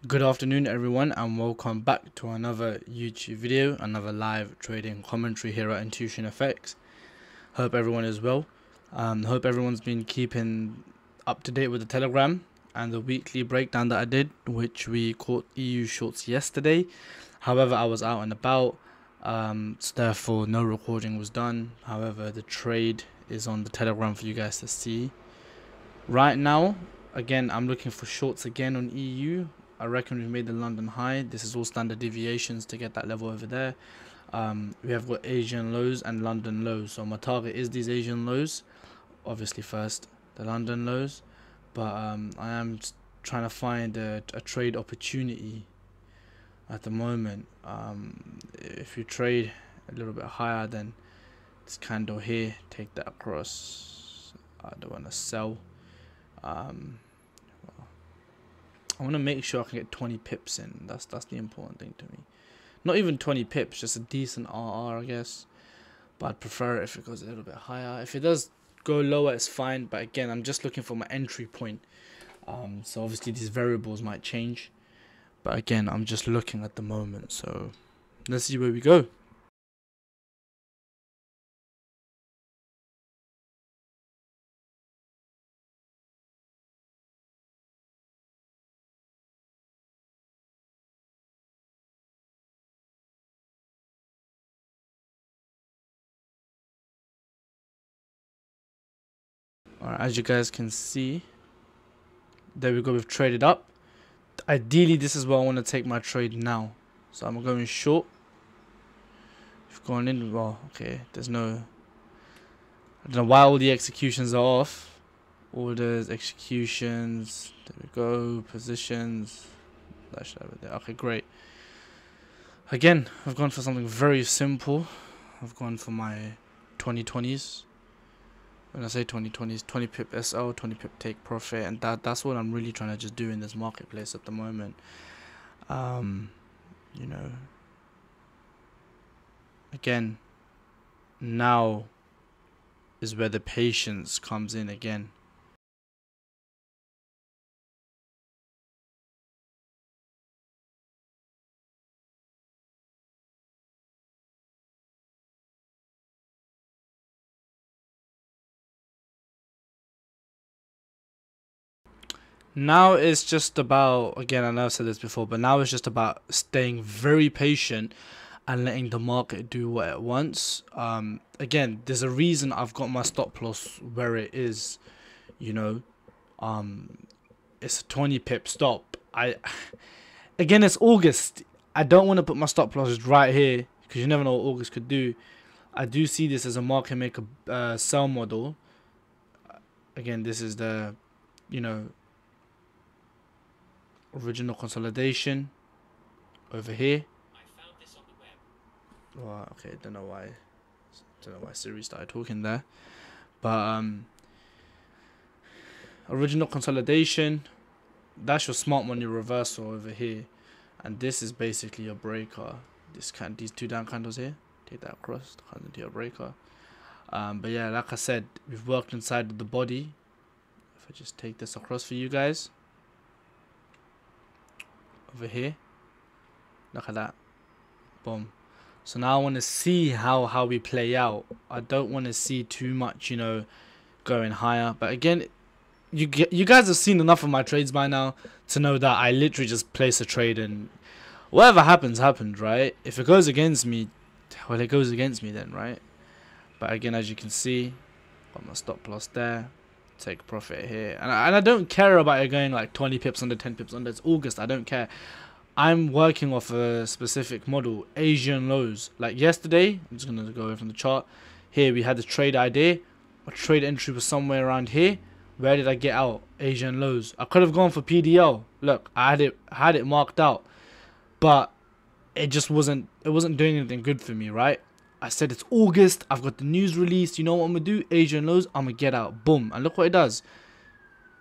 Good afternoon everyone, and welcome back to another YouTube video, another live trading commentary here at Intuition FX. Hope everyone is well. Hope everyone's been keeping up to date with the Telegram and the weekly breakdown that I did, which we caught EU shorts yesterday. However, I was out and about, so therefore no recording was done. However, the trade is on the Telegram for you guys to see. Right now, again, I'm looking for shorts again on EU. I reckon we've made the London high. This is all standard deviations to get that level over there. We have got Asian lows and London lows. So my target is these Asian lows. Obviously first the London lows. But I am trying to find a trade opportunity at the moment. If you trade a little bit higher than this candle here, take that across. I don't want to sell. I want to make sure I can get 20 pips in. That's the important thing to me. Not even 20 pips, just a decent RR, I guess. But I'd prefer it if it goes a little bit higher. If it does go lower, it's fine. But again, I'm just looking for my entry point. So obviously these variables might change. But again, I'm just looking at the moment. So let's see where we go. Alright, as you guys can see, there we go, we've traded up. Ideally, this is where I want to take my trade now. So I'm going short. We've gone in, well, okay, there's no, I don't know why all the executions are off. Orders, executions, there we go, positions. That should have it there. Okay, great. Again, I've gone for something very simple. I've gone for my 2020s. When I say 2020s, 20 pip SL, 20 pip take profit, and that's what I'm really trying to just do in this marketplace at the moment. You know, again, now is where the patience comes in again. Now it's just about, again, I know I've said this before, but now it's just about staying very patient and letting the market do what it wants. Again, there's a reason I've got my stop loss where it is, you know. It's a 20 pip stop. Again, it's August. I don't want to put my stop losses right here because you never know what August could do. I do see this as a market maker sell model. Again, this is the, you know, original consolidation over here. I found this on the web. Well, okay, don't know why Siri started talking there. But original consolidation, that's your smart money reversal over here, and this is basically your breaker. These two down candles here, take that across, turn into your breaker. But yeah, like I said, we've worked inside of the body. If I just take this across for you guys, over here, look at that, boom. So now I want to see how we play out. I don't want to see too much, you know, going higher. But again, you guys have seen enough of my trades by now to know that I literally just place a trade and whatever happens, right? If it goes against me, well, it goes against me then, right? But again, as you can see, got my stop loss there, take profit here, and I don't care about it going like 20 pips under, 10 pips under. It's August, I don't care. I'm working off a specific model, Asian lows. Like yesterday, I'm just gonna go away from the chart. Here we had the trade idea. My trade entry was somewhere around here. Where did I get out? Asian lows. I could have gone for PDL. Look, I had it marked out, but it just wasn't doing anything good for me, right? I said it's August, I've got the news released, you know what I'm gonna do? Asian lows, I'm gonna get out. Boom. And look what it does.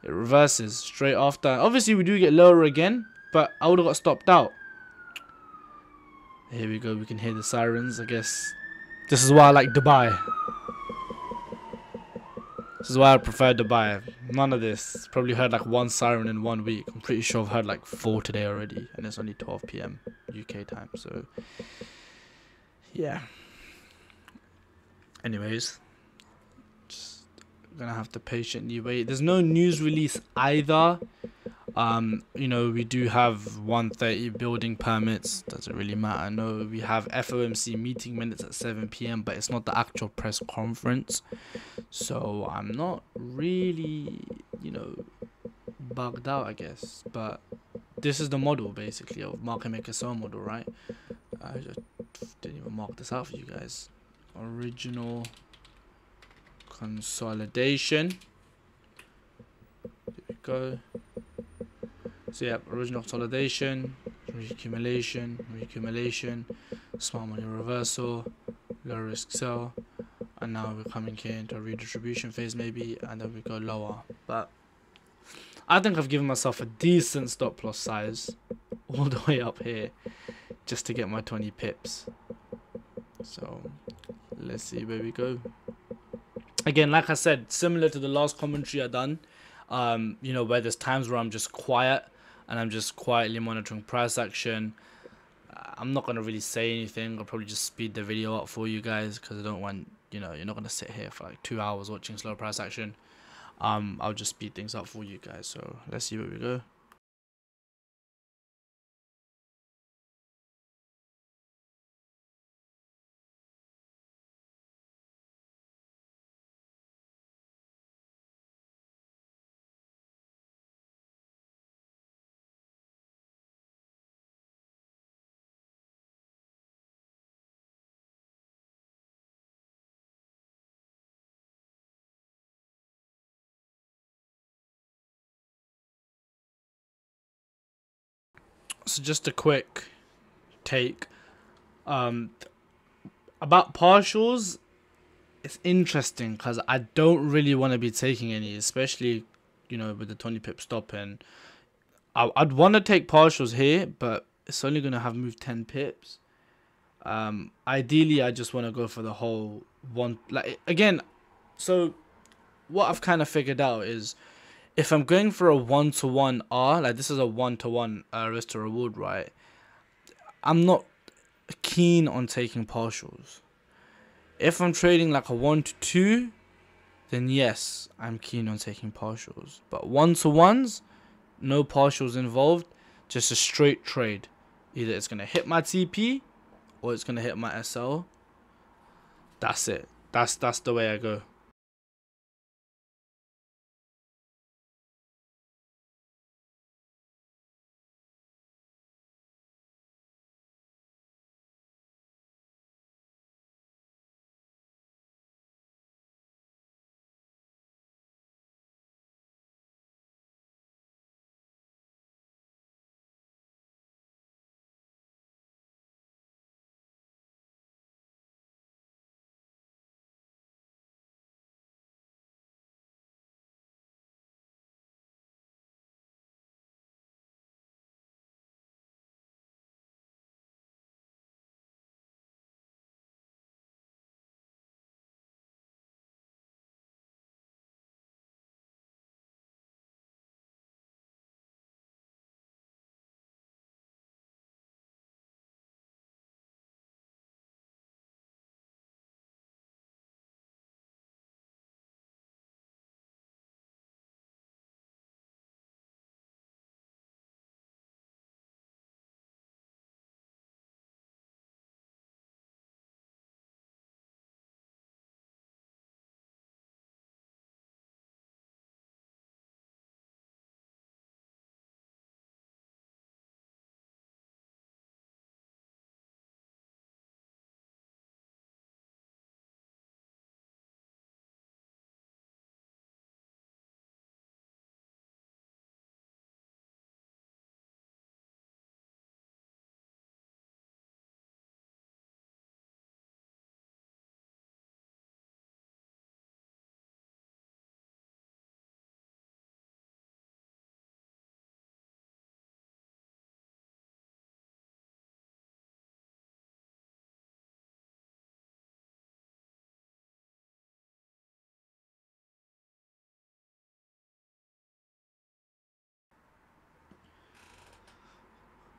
It reverses straight after. Obviously we do get lower again, but I would have got stopped out. Here we go, we can hear the sirens. I guess this is why I like Dubai. This is why I prefer Dubai. None of this. Probably heard like one siren in 1 week. I'm pretty sure I've heard like 4 today already, and it's only 12 p.m. UK time. So yeah. Anyways, just gonna have to patiently wait. There's no news release either. You know, we do have 130 building permits. Doesn't really matter. No, we have FOMC meeting minutes at 7 p.m. but it's not the actual press conference. So I'm not really, you know, bugged out, I guess. But this is the model basically of market maker sell model, right? I just didn't even mark this out for you guys. Original consolidation. There we go. So yeah, original consolidation, reaccumulation, smart money reversal, low risk sell, and now we're coming here into a redistribution phase maybe, and then we go lower. But I think I've given myself a decent stop loss size all the way up here just to get my 20 pips. So let's see where we go. Again, like I said, similar to the last commentary I done, you know, where there's times where I'm just quiet and I'm just quietly monitoring price action. I'm not going to really say anything. I'll probably just speed the video up for you guys because I don't want, you know, you're not going to sit here for like 2 hours watching slow price action. I'll just speed things up for you guys. So let's see where we go. So just a quick take about partials. It's interesting because I don't really want to be taking any, especially, you know, with the 20 pip stop. And I'd want to take partials here, but it's only going to have moved 10 pips. Ideally, I just want to go for the whole one. Like, again, so what I've kind of figured out is if I'm going for a 1-to-1 R, like this is a 1-to-1 risk to reward, right? I'm not keen on taking partials. If I'm trading like a 1-to-2, then yes, I'm keen on taking partials. But 1-to-1s, no partials involved, just a straight trade. Either it's going to hit my TP or it's going to hit my SL. That's it. That's the way I go.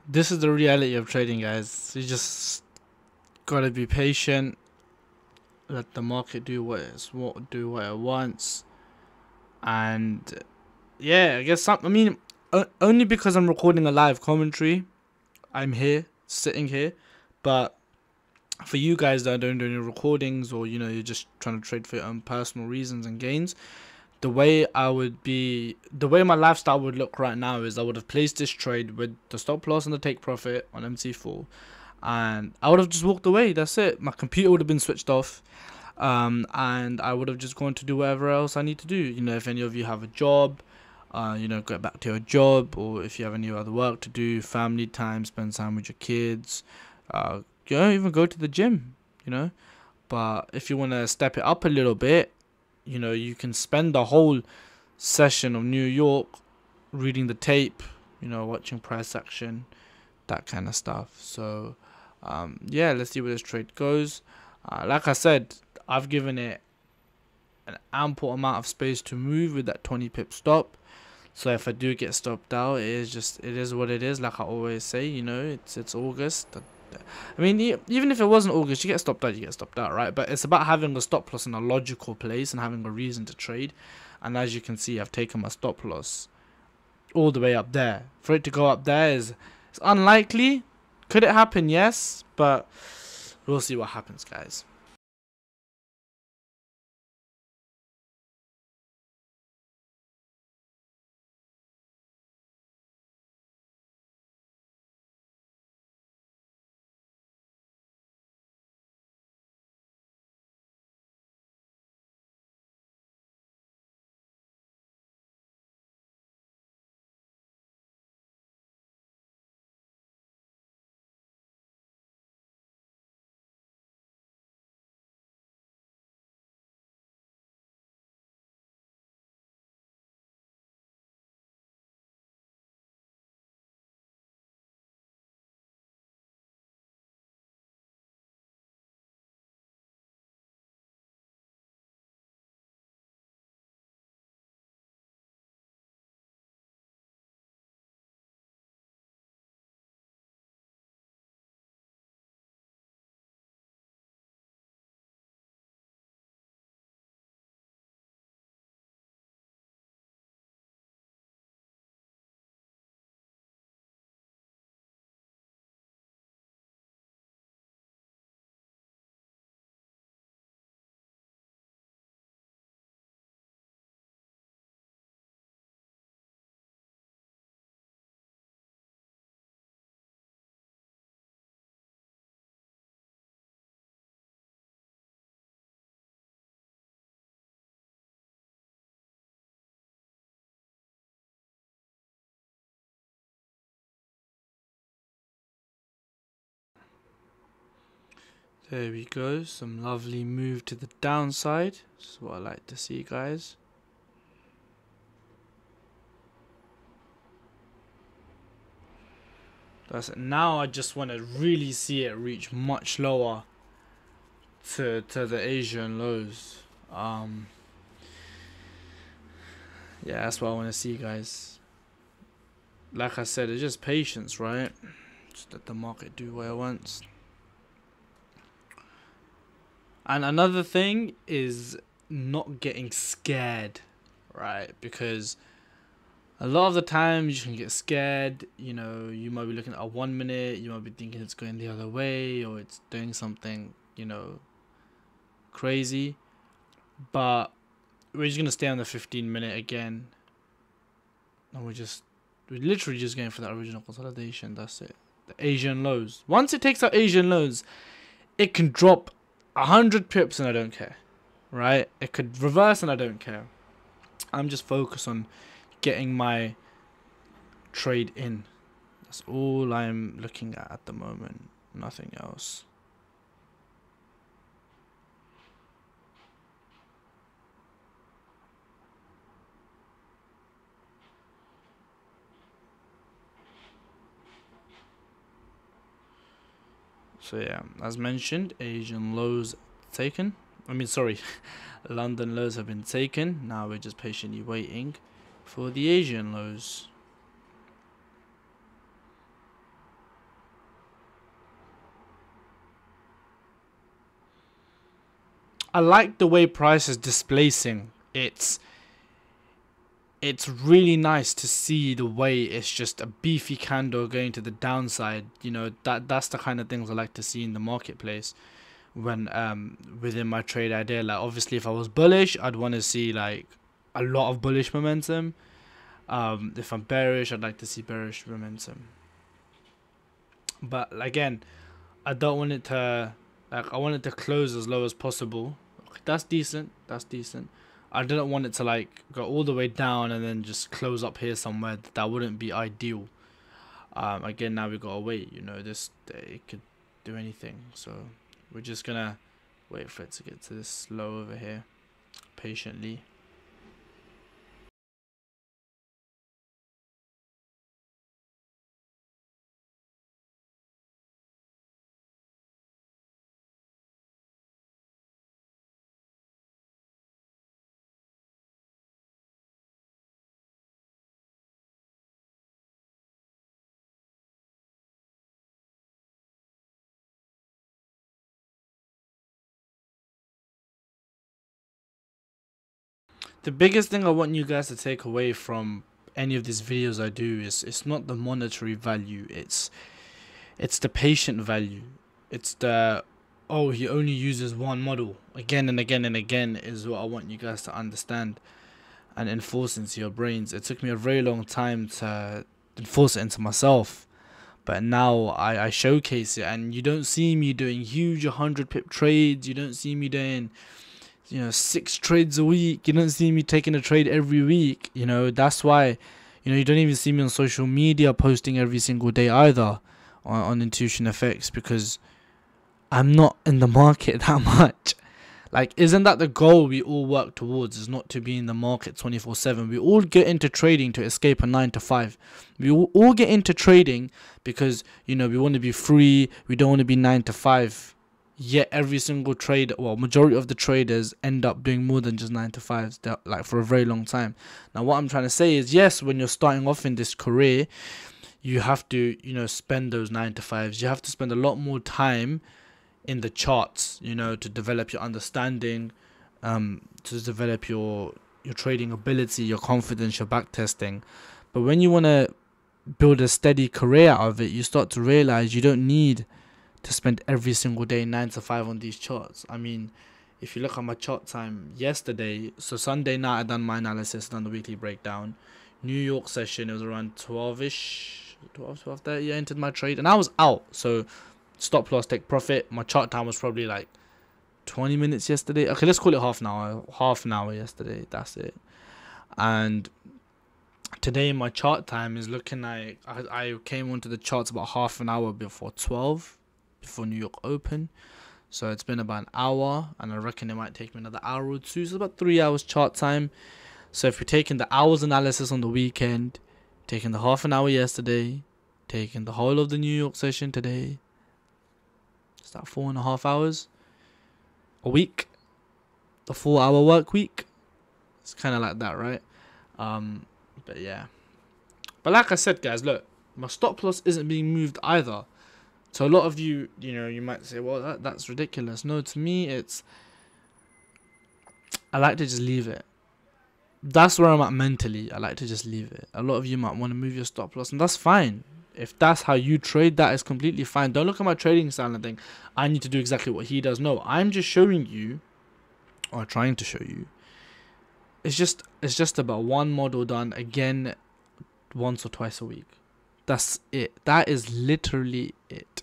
this is the reality of trading, guys. You just gotta be patient. Let the market do what it wants. And yeah, I guess I mean, only because I'm recording a live commentary, I'm here, sitting here. But for you guys that don't do any recordings, or you know, you're just trying to trade for your own personal reasons and gains, the way my lifestyle would look right now is I would have placed this trade with the stop loss and the take profit on MC4, and I would have just walked away. That's it. My computer would have been switched off, and I would have just gone to do whatever else I need to do. You know, if any of you have a job, you know, get back to your job, or if you have any other work to do, family time, spend time with your kids, you know, even go to the gym, you know. But if you want to step it up a little bit, you know, you can spend the whole session of New York reading the tape, you know, watching price action, that kind of stuff. So, yeah, let's see where this trade goes. Like I said, I've given it an ample amount of space to move with that 20 pip stop. So if I do get stopped out, it is what it is. Like I always say, you know, it's August. I mean, even if it wasn't August, you get stopped out, right? But it's about having a stop loss in a logical place and having a reason to trade. And as you can see, I've taken my stop loss all the way up there. For it to go up there it's unlikely. Could it happen? Yes, but we'll see what happens, guys. There we go, some lovely move to the downside. That's what I like to see, guys. That's it. Now I just want to really see it reach much lower to the Asian lows. Yeah, that's what I want to see, guys. Like I said, it's just patience, right? Just let the market do what it wants. And another thing is not getting scared, right? Because a lot of the times you can get scared. You know, you might be looking at a 1 minute, you might be thinking it's going the other way or it's doing something, you know, crazy. But we're just gonna stay on the 15-minute again, and we're literally just going for that original consolidation. That's it. The Asian lows. Once it takes out Asian lows, it can drop 100 pips and I don't care, right? It could reverse and I don't care. I'm just focused on getting my trade in. That's all I'm looking at the moment. Nothing else. So yeah, as mentioned, Asian lows taken. I mean, sorry, London lows have been taken. Now we're just patiently waiting for the Asian lows. I like the way price is displacing. It's really nice to see the way it's just a beefy candle going to the downside. You know, that's the kind of things I like to see in the marketplace when within my trade idea. Like obviously if I was bullish, I'd want to see like a lot of bullish momentum. If I'm bearish, I'd like to see bearish momentum. But again, I don't want it to, like, I want it to close as low as possible. Okay, that's decent. That's decent. I didn't want it to like go all the way down and then just close up here somewhere. That wouldn't be ideal. Again, now we gotta wait. You know, this it could do anything. So we're just gonna wait for it to get to this low over here patiently. The biggest thing I want you guys to take away from any of these videos I do is it's not the monetary value, it's the patient value. It's the, oh, he only uses one model again and again and again is what I want you guys to understand and enforce into your brains. It took me a very long time to enforce it into myself, but now I showcase it, and you don't see me doing huge 100 pip trades. You don't see me doing, you know, 6 trades a week. You don't see me taking a trade every week. You know, that's why, you know, you don't even see me on social media posting every single day either on Intuition FX, because I'm not in the market that much. Like, isn't that the goal we all work towards, is not to be in the market 24/7? We all get into trading to escape a 9 to 5. We all get into trading because, you know, we want to be free. We don't want to be 9 to 5. Yet every single trade, well, majority of the traders end up doing more than just 9 to 5s, like, for a very long time. Now, what I'm trying to say is, yes, when you're starting off in this career, you have to, you know, spend those 9 to 5s. You have to spend a lot more time in the charts, you know, to develop your understanding, to develop your trading ability, your confidence, your back testing. But when you want to build a steady career out of it, you start to realize you don't need to spend every single day 9 to 5 on these charts. I mean, if you look at my chart time yesterday, so Sunday night I done my analysis, done the weekly breakdown. New York session, it was around 12ish, 12:30. I entered my trade and I was out, so stop loss, take profit. My chart time was probably like 20 minutes yesterday. Okay, let's call it half an hour yesterday. That's it. And today my chart time is looking like I came onto the charts about half an hour before 12, before New York Open. So it's been about an hour, and I reckon it might take me another hour or two. So about 3 hours chart time. So if you're taking the hours analysis on the weekend, taking the half an hour yesterday, taking the whole of the New York session today, it's that 4.5 hours a week, the 4-hour work week. It's kind of like that, right? But yeah. But like I said, guys, look, my stop loss isn't being moved either. So a lot of you, you know, you might say, well, that's ridiculous. No, to me, it's, I like to just leave it. That's where I'm at mentally. I like to just leave it. A lot of you might want to move your stop loss, and that's fine. If that's how you trade, that is completely fine. Don't look at my trading style and think I need to do exactly what he does. No, I'm just showing you, or trying to show you. It's just about one model done again once or twice a week. That's it. That is literally it.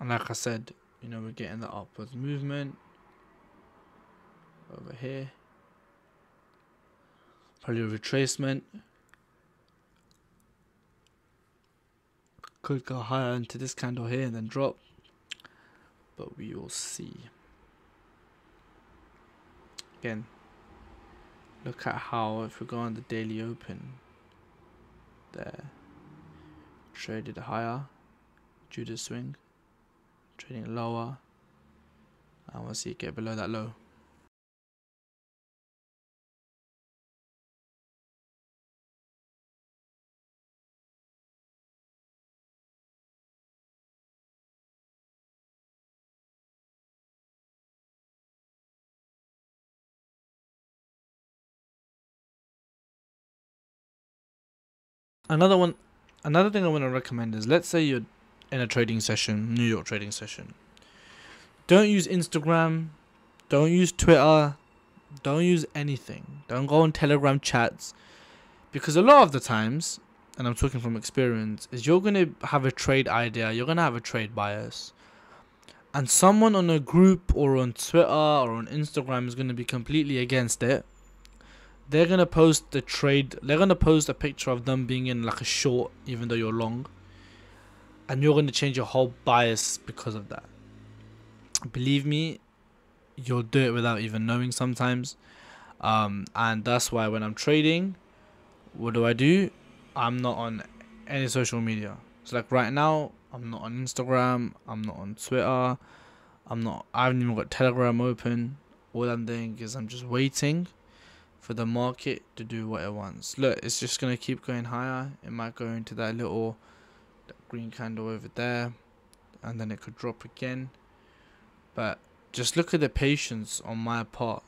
And like I said, you know, we're getting the upwards movement over here. Probably a retracement. Could go higher into this candle here and then drop. But we will see. Again, look at how, if we go on the daily open, there, traded higher due to swing, trading lower, and we'll see it get below that low. Another thing I want to recommend is, let's say you're in a trading session, New York trading session. Don't use Instagram, don't use Twitter, don't use anything. Don't go on Telegram chats, because a lot of the times, and I'm talking from experience, is you're going to have a trade idea, you're going to have a trade bias, and someone on a group or on Twitter or on Instagram is going to be completely against it. They're going to post the trade, they're going to post a picture of them being in like a short, even though you're long, and you're going to change your whole bias because of that. Believe me, you'll do it without even knowing sometimes. And that's why when I'm trading, what do? I'm not on any social media. So like right now, I'm not on Instagram, I'm not on Twitter, I haven't even got Telegram open. All I'm doing is I'm just waiting for the market to do what it wants. Look, it's just gonna keep going higher. It might go into that green candle over there, and then it could drop again. But just look at the patience on my part.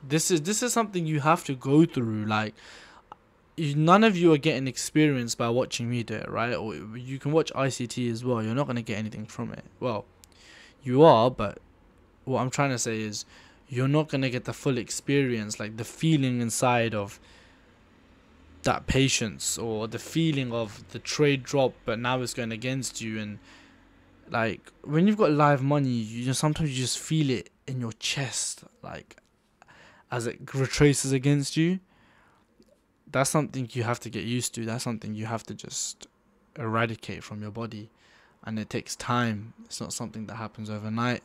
This is something you have to go through. Like, none of you are getting experience by watching me do it, right? Or you can watch ICT as well. You're not going to get anything from it. Well, you are, but what I'm trying to say is you're not going to get the full experience, like the feeling inside of that patience, or the feeling of the trade drop but now it's going against you. And like when you've got live money, you just sometimes you just feel it in your chest, like as it retraces against you. That's something you have to get used to. That's something you have to just eradicate from your body, and it takes time. It's not something that happens overnight.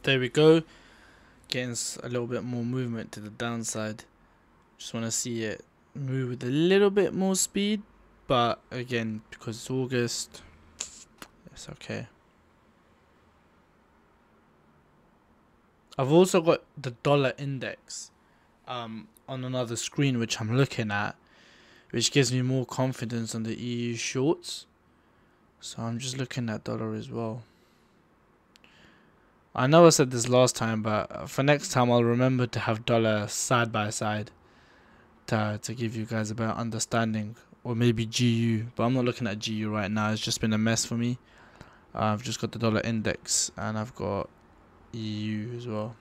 There we go. Getting a little bit more movement to the downside. Just want to see it move with a little bit more speed. But again, because it's August, it's okay. I've also got the dollar index on another screen which I'm looking at, which gives me more confidence on the EU shorts. So I'm just looking at dollar as well. I know I said this last time, but for next time I'll remember to have dollar side by side to give you guys a better understanding, or maybe GU, but I'm not looking at GU right now. It's just been a mess for me. I've just got the dollar index and I've got EU as well.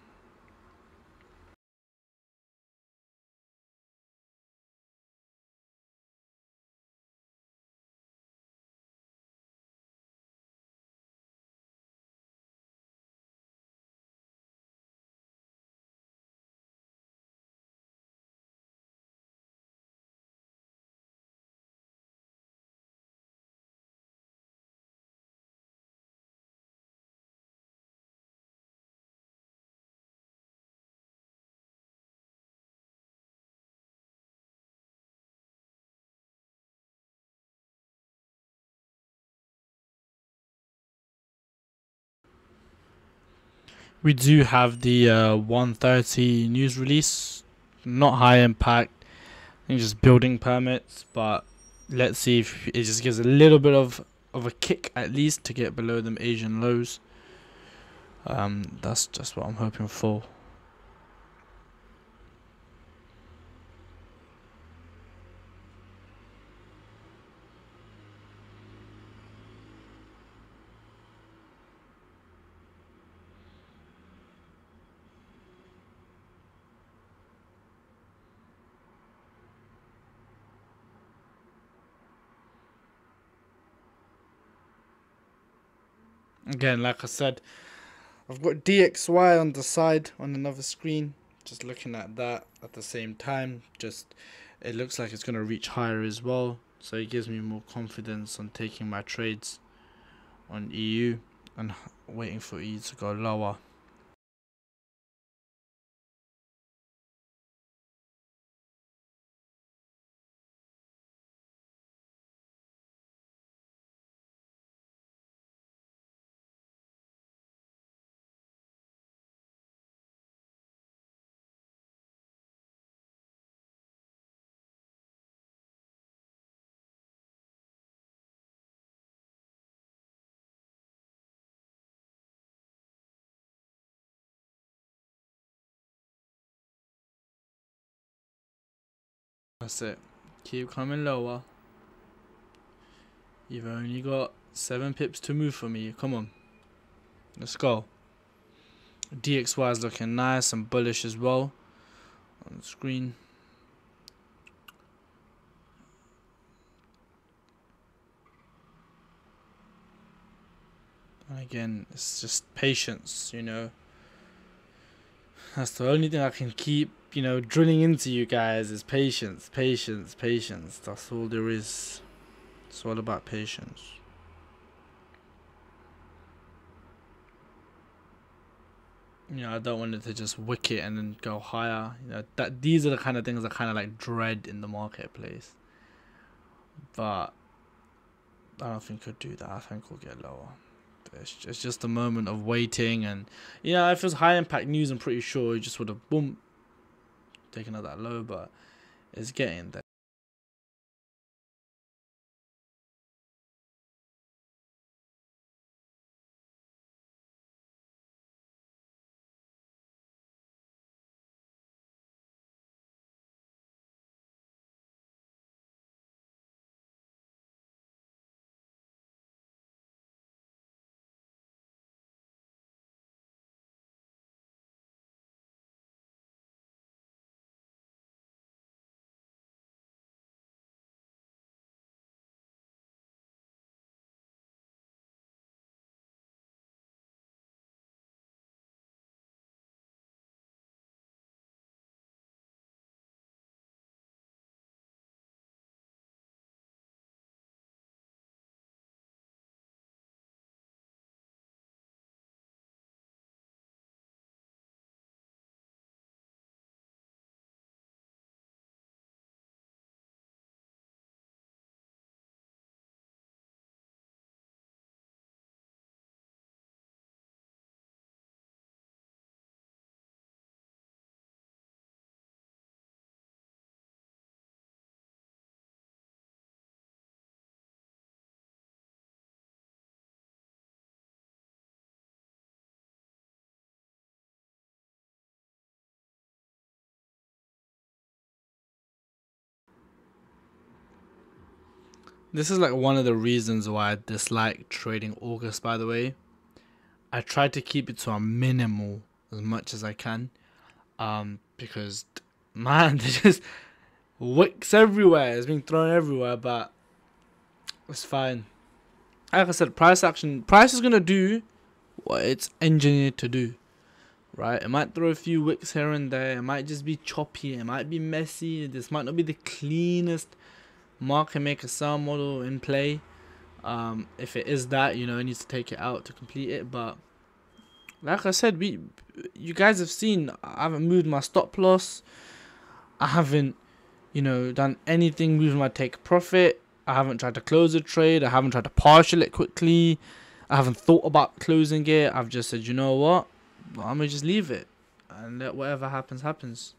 We do have the 1:30 news release. Not high impact. I think just building permits, but let's see if it just gives a little bit of a kick at least to get below them Asian lows. That's just what I'm hoping for. Again, like I said, I've got DXY on the side on another screen. Just looking at that at the same time. Just it looks like it's going to reach higher as well. So it gives me more confidence on taking my trades on EU and waiting for EU to go lower. That's it. Keep coming lower. You've only got 7 pips to move for me. Come on. Let's go. DXY is looking nice and bullish as well on the screen. And again, it's just patience, you know. That's the only thing I can keep, you know, drilling into you guys is patience, patience, patience. That's all there is. It's all about patience. You know, I don't want it to just wick it and then go higher. You know, these are the kind of things I kind of like dread in the marketplace. But I don't think we'll do that. I think we'll get lower. It's just a moment of waiting, and yeah, if it was high impact news, I'm pretty sure it just would have boom taken out that low, but it's getting there. This is like one of the reasons why I dislike trading August, by the way. I try to keep it to a minimal as much as I can. Because man, there's just wicks everywhere. It's being thrown everywhere, but it's fine. Like I said, price is gonna do what it's engineered to do. Right? It might throw a few wicks here and there. It might just be choppy. It might be messy. This might not be the cleanest market maker sell model in play. If it is that, you know, it needs to take it out to complete it. But like I said, you guys have seen I haven't moved my stop loss. I haven't, you know, done anything moving my take profit. I haven't tried to close a trade. I haven't tried to partial it quickly. I haven't thought about closing it. I've just said, you know what, I'm gonna just leave it and let whatever happens happens.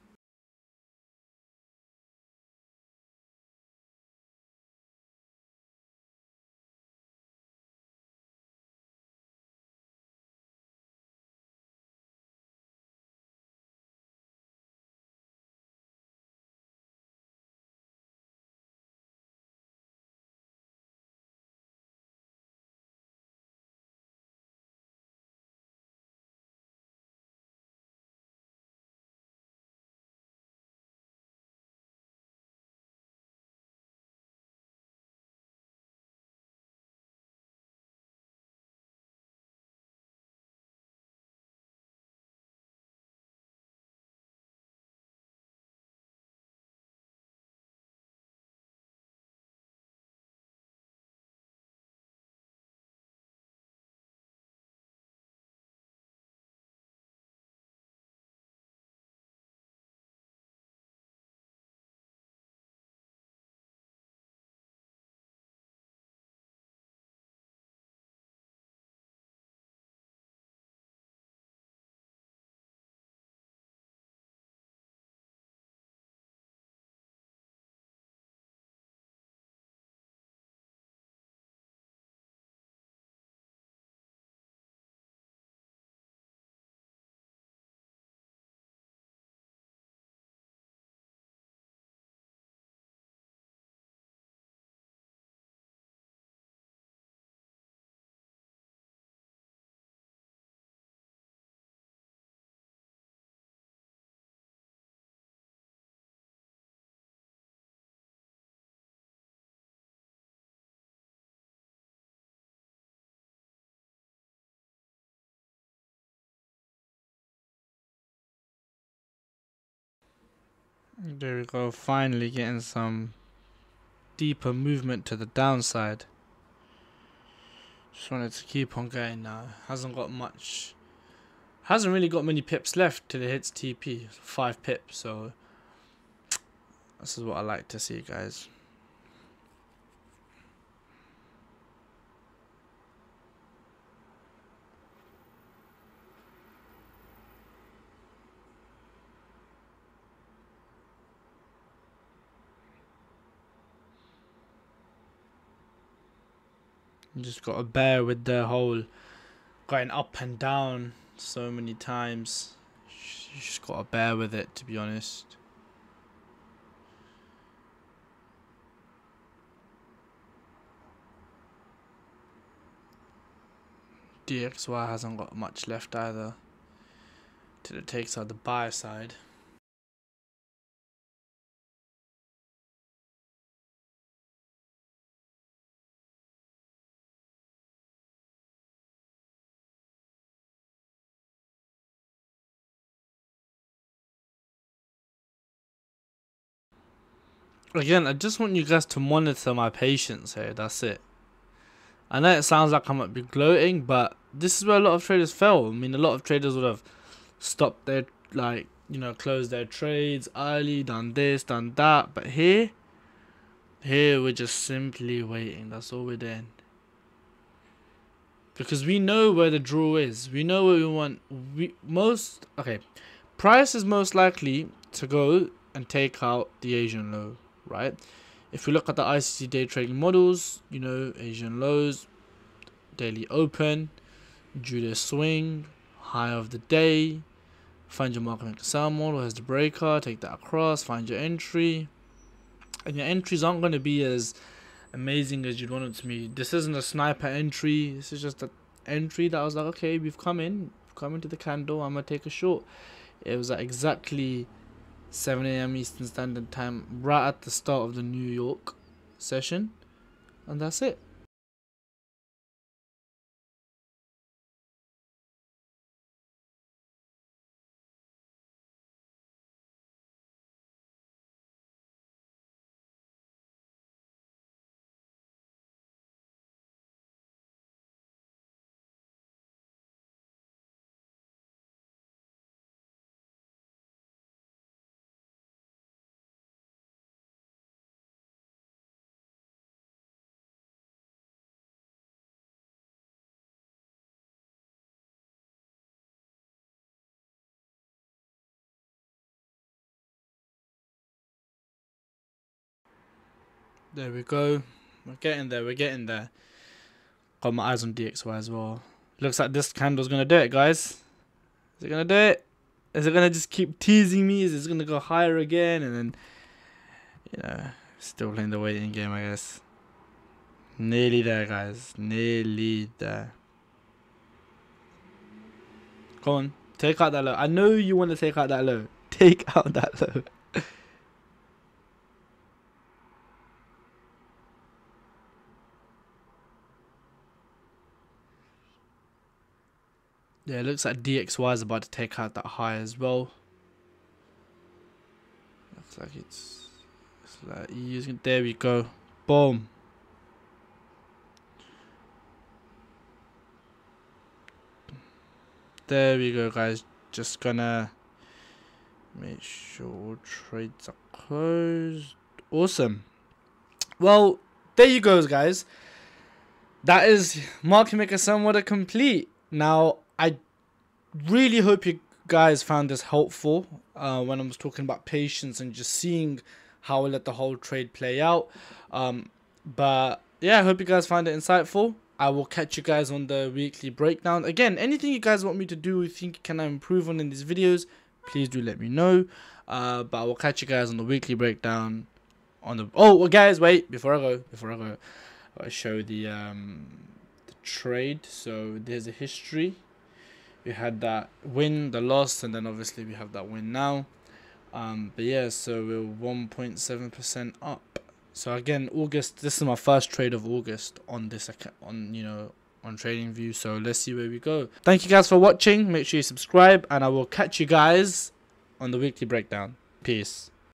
There we go, finally getting some deeper movement to the downside. Just wanted to keep on going now. Hasn't really got many pips left till it hits TP. 5 pips, so this is what I like to see, guys. You just gotta bear with the whole going up and down so many times. You just gotta bear with it, to be honest. DXY hasn't got much left either till it takes out the buy side. Again, I just want you guys to monitor my patience here, that's it. I know it sounds like I might be gloating, but this is where a lot of traders fail. I mean, a lot of traders would have stopped their, like, closed their trades early, done this, done that. But here we're just simply waiting. That's all we're doing. Because we know where the draw is. We know where we want. Price is most likely to go and take out the Asian low, right? If we look at the ICT day trading models, Asian lows, daily open, Judah swing, high of the day, find your market maker sell model, has the breaker, take that across, find your entry. And your entries aren't going to be as amazing as you'd want it to be. This isn't a sniper entry, this is just an entry that I was like, okay, we've come into the candle, I'm going to take a short. It was at exactly 7 AM Eastern Standard Time, right at the start of the New York session, and that's it. There we go. We're getting there. We're getting there. Got my eyes on DXY as well. Looks like this candle's gonna do it, guys. Is it gonna do it? Is it gonna just keep teasing me? Is it gonna go higher again? And then, you know, still playing the waiting game, I guess. Nearly there, guys. Nearly there. Come on. Take out that low. I know you want to take out that low. Take out that low. Yeah, it looks like DXY is about to take out that high as well. Looks like it's like using. There we go. Boom. There we go, guys. Just gonna make sure trades are closed. Awesome. Well, there you go, guys. That is market maker somewhat a complete. Now, I really hope you guys found this helpful when I was talking about patience and just seeing how I let the whole trade play out. But yeah, I hope you guys find it insightful. I will catch you guys on the weekly breakdown. Again, anything you guys want me to do, you think can I improve on in these videos, please do let me know. But I will catch you guys on the weekly breakdown. On the well, guys, wait before I go, I'll show the trade. So there's a history. We had that win, the loss, and then obviously we have that win now. But yeah, so we're 1.7% up. So again, August. This is my first trade of August on this account, on TradingView. So let's see where we go. Thank you guys for watching. Make sure you subscribe, and I will catch you guys on the weekly breakdown. Peace.